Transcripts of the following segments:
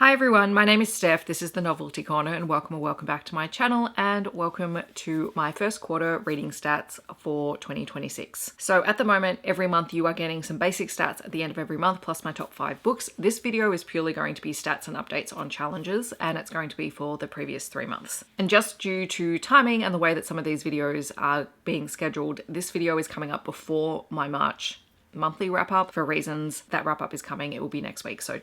Hi everyone, my name is Steph, this is the Novelty Corner, and welcome back to my channel, and welcome to my first quarter reading stats for 2026. So at the moment, every month you are getting some basic stats at the end of every month, plus my top 5 books. This video is purely going to be stats and updates on challenges, and it's going to be for the previous 3 months. And just due to timing and the way that some of these videos are being scheduled, this video is coming up before my March monthly wrap up. For reasons, that wrap up is coming, it will be next week, so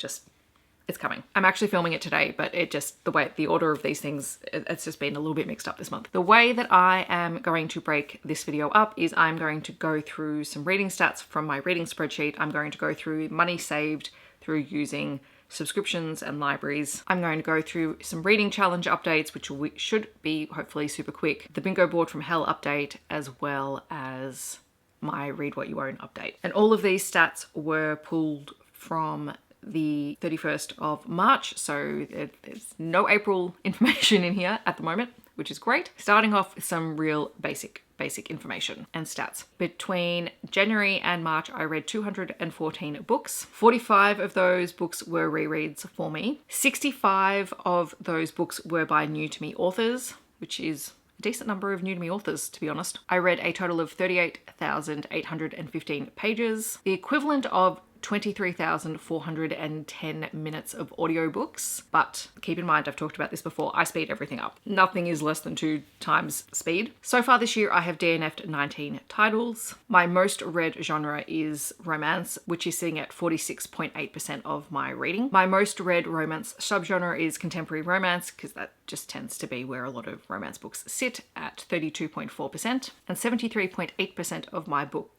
it's coming. I'm actually filming it today, but the order of these things, it's just been a little bit mixed up this month. The way that I am going to break this video up is I'm going to go through some reading stats from my reading spreadsheet. I'm going to go through money saved through using subscriptions and libraries. I'm going to go through some reading challenge updates, which should be hopefully super quick. The bingo board from hell update, as well as my read what you own update. And all of these stats were pulled from the 31st of March, so there's no April information in here at the moment, which is great. Starting off with some real basic information and stats. Between January and March, I read 214 books. 45 of those books were rereads for me. 65 of those books were by new to me authors, which is a decent number of new to me authors, to be honest. I read a total of 38,815 pages, the equivalent of 23,410 minutes of audiobooks. But keep in mind, I've talked about this before, I speed everything up. Nothing is less than 2 times speed. So far this year, I have DNF'd 19 titles. My most read genre is romance, which is sitting at 46.8% of my reading. My most read romance subgenre is contemporary romance, because that just tends to be where a lot of romance books sit at 32.4%. And 73.8% of my books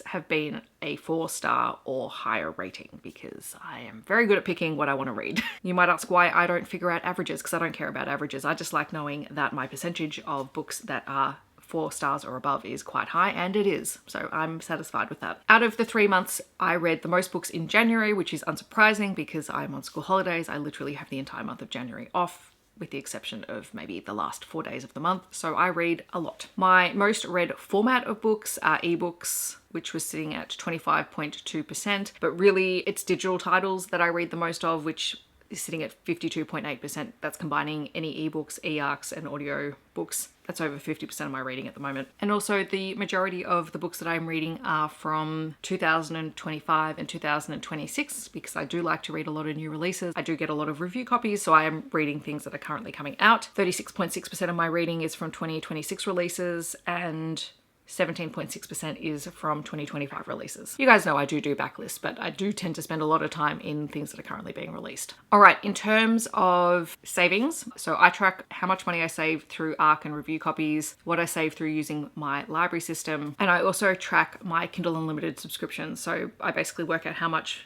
have been a 4-star or higher rating, because I am very good at picking what I want to read. You might ask why I don't figure out averages, because I don't care about averages. I just like knowing that my percentage of books that are 4 stars or above is quite high, and it is. So I'm satisfied with that. Out of the 3 months, I read the most books in January, which is unsurprising because I'm on school holidays. I literally have the entire month of January off, with the exception of maybe the last 4 days of the month. So I read a lot. My most read format of books are ebooks, which was sitting at 25.2%, but really it's digital titles that I read the most of, which is sitting at 52.8%. That's combining any ebooks, e-arcs, and audio books. That's over 50% of my reading at the moment. And also the majority of the books that I'm reading are from 2025 and 2026, because I do like to read a lot of new releases. I do get a lot of review copies, so I am reading things that are currently coming out. 36.6% of my reading is from 2026 releases, and 17.6% is from 2025 releases. You guys know I do backlists, but I do tend to spend a lot of time in things that are currently being released. All right, in terms of savings, so I track how much money I save through ARC and review copies, what I save through using my library system, and I also track my Kindle Unlimited subscription. So I basically work out how much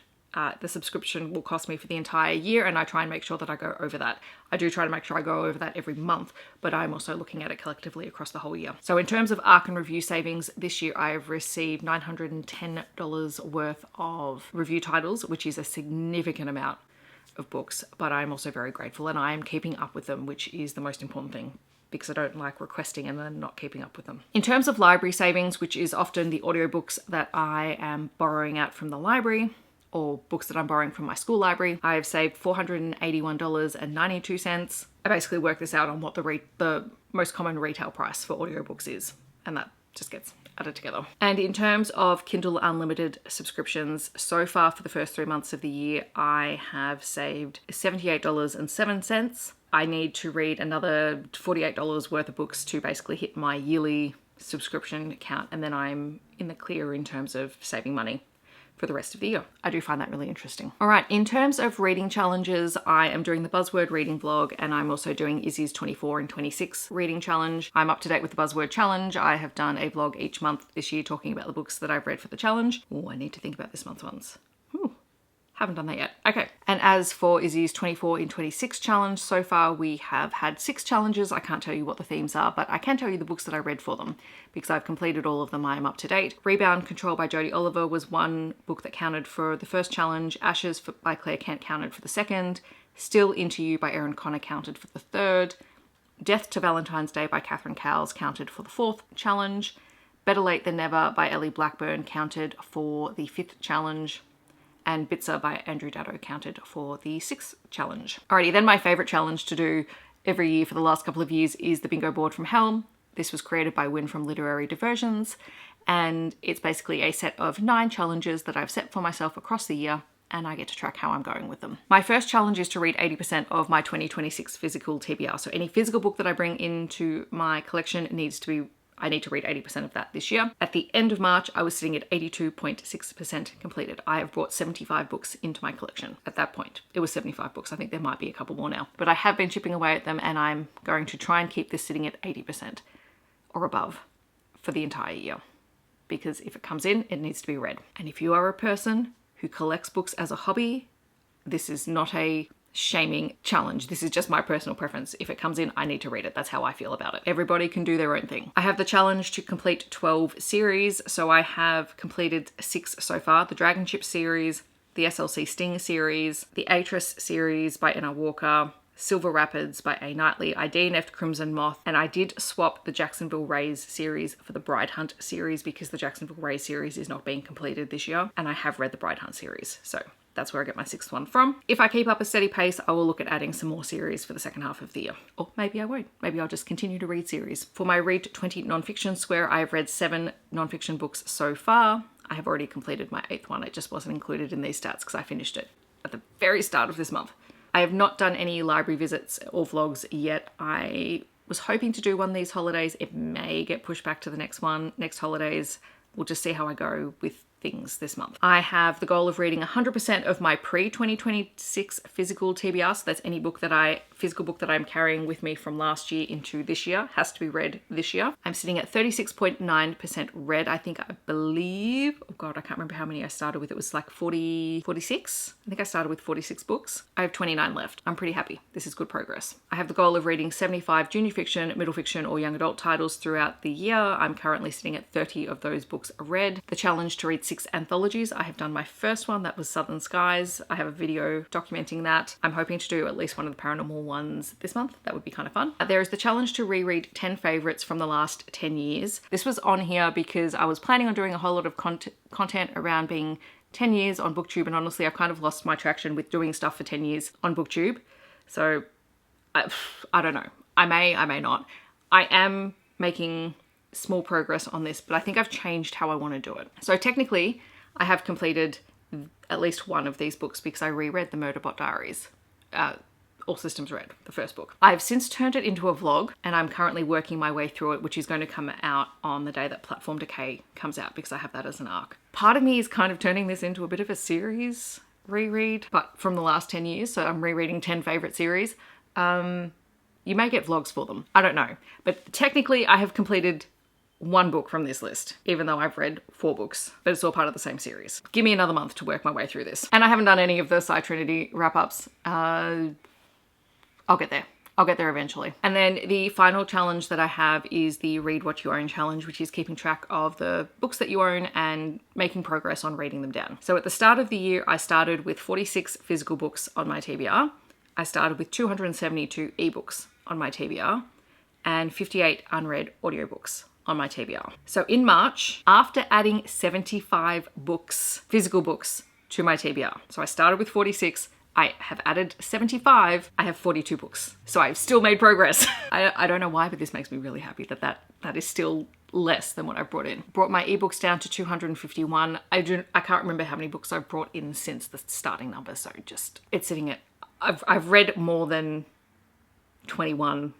the subscription will cost me for the entire year, and I try and make sure that I go over that. I do try to make sure I go over that every month, but I'm also looking at it collectively across the whole year. So in terms of ARC and review savings, this year I have received $910 worth of review titles, which is a significant amount of books, but I'm also very grateful, and I am keeping up with them, which is the most important thing, because I don't like requesting and then not keeping up with them. In terms of library savings, which is often the audiobooks that I am borrowing out from the library, or books that I'm borrowing from my school library, I have saved $481.92. I basically work this out on what the most common retail price for audiobooks is, and that just gets added together. And in terms of Kindle Unlimited subscriptions, so far for the first 3 months of the year, I have saved $78.07. I need to read another $48 worth of books to basically hit my yearly subscription count, and then I'm in the clear in terms of saving money for the rest of the year. I do find that really interesting. All right, in terms of reading challenges, I am doing the Buzzword reading vlog, and I'm also doing Izzy's 24 and 26 reading challenge. I'm up to date with the Buzzword challenge. I have done a vlog each month this year talking about the books that I've read for the challenge. Oh, I need to think about this month's ones. Haven't done that yet. Okay. And as for Izzy's 24 in 26 challenge, so far we have had 6 challenges. I can't tell you what the themes are, but I can tell you the books that I read for them, because I've completed all of them. I am up to date. Rebound Control by Jodie Oliver was one book that counted for the first challenge. Ashes by Claire Kent counted for the second. Still Into You by Erin Connor counted for the third. Death to Valentine's Day by Catherine Cowles counted for the 4th challenge. Better Late Than Never by Ellie Blackburn counted for the 5th challenge. and Bitzer by Andrew Daddo counted for the 6th challenge. Alrighty, then my favourite challenge to do every year for the last couple of years is the bingo board from hell. This was created by Win from Literary Diversions, and it's basically a set of 9 challenges that I've set for myself across the year, and I get to track how I'm going with them. My first challenge is to read 80% of my 2026 physical TBR. So any physical book that I bring into my collection I need to read 80% of that this year. At the end of March, I was sitting at 82.6% completed. I have brought 75 books into my collection. At that point, it was 75 books. I think there might be a couple more now, but I have been chipping away at them, and I'm going to try and keep this sitting at 80% or above for the entire year, because if it comes in, it needs to be read. And if you are a person who collects books as a hobby, this is not a shaming challenge. This is just my personal preference. If it comes in, I need to read it. That's how I feel about it. Everybody can do their own thing. I have the challenge to complete 12 series. So I have completed 6 so far. The Dragon Ship series, the SLC Sting series, the Atris series by N.R. Walker, Silver Rapids by A. Knightley. I DNF'd Crimson Moth, and I did swap the Jacksonville Rays series for the Bride Hunt series because the Jacksonville Rays series is not being completed this year, and I have read the Bride Hunt series. So that's where I get my 6th one from. If I keep up a steady pace, I will look at adding some more series for the second half of the year. Or maybe I won't. Maybe I'll just continue to read series. For my Read 20 nonfiction square, I have read 7 nonfiction books so far. I have already completed my 8th one. It just wasn't included in these stats because I finished it at the very start of this month. I have not done any library visits or vlogs yet. I was hoping to do one these holidays. It may get pushed back to the next holidays. We'll just see how I go with things this month. I have the goal of reading 100% of my pre-2026 physical TBR. So that's any physical book that I'm carrying with me from last year into this year has to be read this year. I'm sitting at 36.9% read. I believe, oh God, I can't remember how many I started with. It was like 46. I think I started with 46 books. I have 29 left. I'm pretty happy. This is good progress. I have the goal of reading 75 junior fiction, middle fiction, or young adult titles throughout the year. I'm currently sitting at 30 of those books read. The challenge to read 6 anthologies. I have done my first one. That was Southern Skies. I have a video documenting that. I'm hoping to do at least one of the paranormal ones this month. That would be kind of fun. There is the challenge to reread 10 favorites from the last 10 years. This was on here because I was planning on doing a whole lot of content around being 10 years on BookTube, and honestly, I've kind of lost my traction with doing stuff for 10 years on BookTube. So I don't know. I may not. I am making small progress on this, but I think I've changed how I want to do it. So technically, I have completed at least one of these books because I reread the Murderbot Diaries. All systems read, the first book. I've since turned it into a vlog, and I'm currently working my way through it, which is going to come out on the day that Platform Decay comes out because I have that as an arc. Part of me is kind of turning this into a bit of a series reread, but from the last 10 years. So I'm rereading 10 favorite series. You may get vlogs for them. I don't know. But technically I have completed 1 book from this list, even though I've read 4 books, but it's all part of the same series. Give me another month to work my way through this. And I haven't done any of the Psi Trinity wrap-ups. I'll get there. I'll get there eventually. And then the final challenge that I have is the Read What You Own challenge, which is keeping track of the books that you own and making progress on reading them down. So at the start of the year, I started with 46 physical books on my TBR. I started with 272 ebooks on my TBR and 58 unread audiobooks on my TBR. So in March, after adding 75 books, physical books, to my TBR. So I started with 46, I have added 75, I have 42 books. So I've still made progress. I don't know why, but this makes me really happy that is still less than what I've brought in. Brought my ebooks down to 251. I can't remember how many books I've brought in since the starting number. So just, it's sitting at, I've read more than 21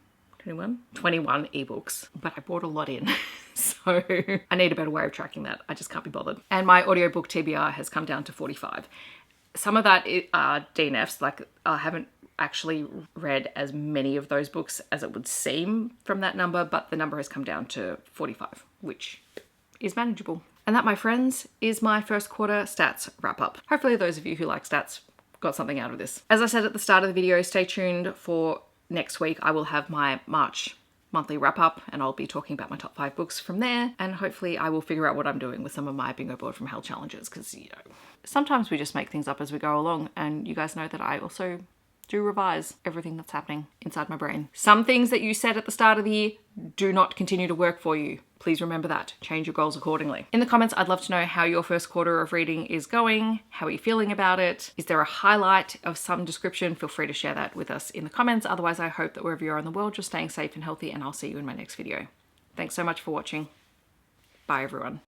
ebooks, but I brought a lot in. So I need a better way of tracking that. I just can't be bothered. And my audiobook TBR has come down to 45. Some of that are DNFs, like I haven't actually read as many of those books as it would seem from that number, but the number has come down to 45, which is manageable. And that, my friends, is my first quarter stats wrap up. Hopefully those of you who like stats got something out of this. As I said at the start of the video, stay tuned for next week. I will have my March monthly wrap up and I'll be talking about my top 5 books from there, and hopefully I will figure out what I'm doing with some of my bingo board from hell challenges, because you know, sometimes we just make things up as we go along, and you guys know that I also do revise everything that's happening inside my brain. Some things that you said at the start of the year do not continue to work for you. Please remember that. Change your goals accordingly. In the comments, I'd love to know how your first quarter of reading is going. How are you feeling about it? Is there a highlight of some description? Feel free to share that with us in the comments. Otherwise, I hope that wherever you are in the world, you're staying safe and healthy, and I'll see you in my next video. Thanks so much for watching. Bye, everyone.